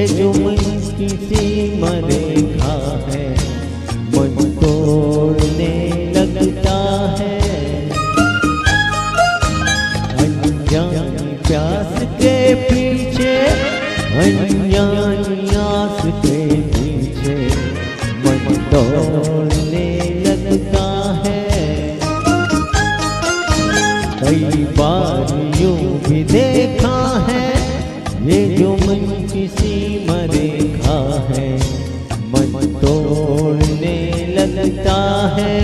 ये जो मन की सीमा रेखा है मन तोड़ने लगता है। अनजानी प्यास के पीछे अनजानी आस के पीछे मन तोड़ने लगता है। कई बार यूं भी देखा है ये जो मन की सीमा रेखा है मन तोड़ने लगता है।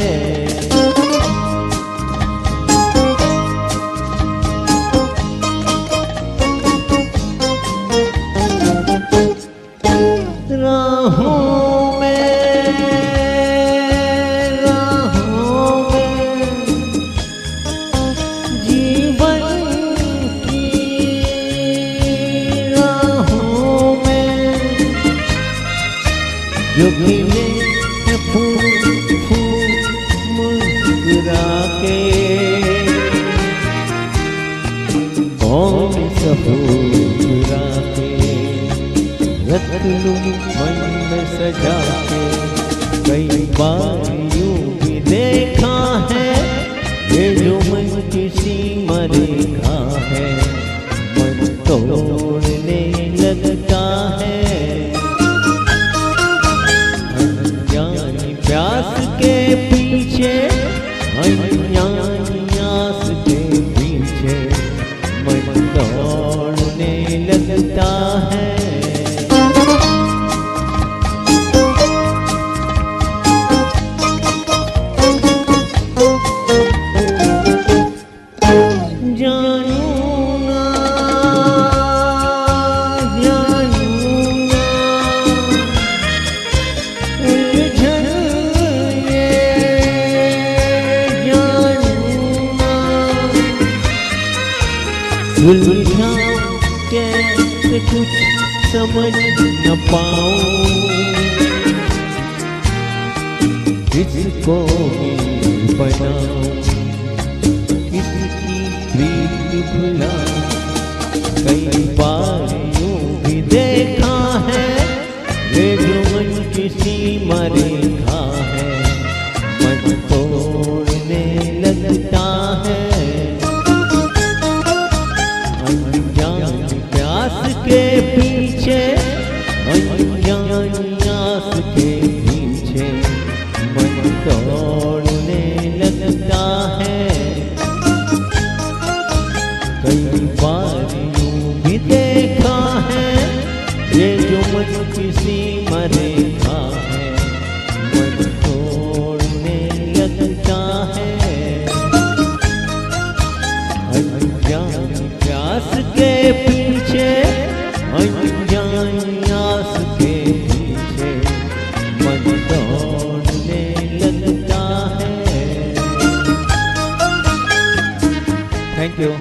राहों में जीवन की राहों में जो खिले फूल फूल मुस्कुरा के कौन सफूरा के रख लूं मन में सजा के। कई बार यूं भी देखा है ये जो मन की सीमा रेखा है मन तोड़ने लगता है। अनजानी प्यास के पीछे अनजानी आस के पीछे मन तोड़ने लगता है। उलझा कैसे कुछ समझ न पाऊं किसको बनाऊं किसकी प्रीत भुलाऊं। कई बार यूं भी देखा है ये जो मन की सीमा रेखा है मन तोड़ने लगता है। के पीछे अनजानी आस के पीछे मन तोड़ने लगता है। कई बार यूं भी देखा है ये जो मन की सीमा रेखा है मन तोड़ने लगता है। अनजानी प्यास के पीछे अनजानी आस के पीछे मन तोड़ने लगता है। Thank you.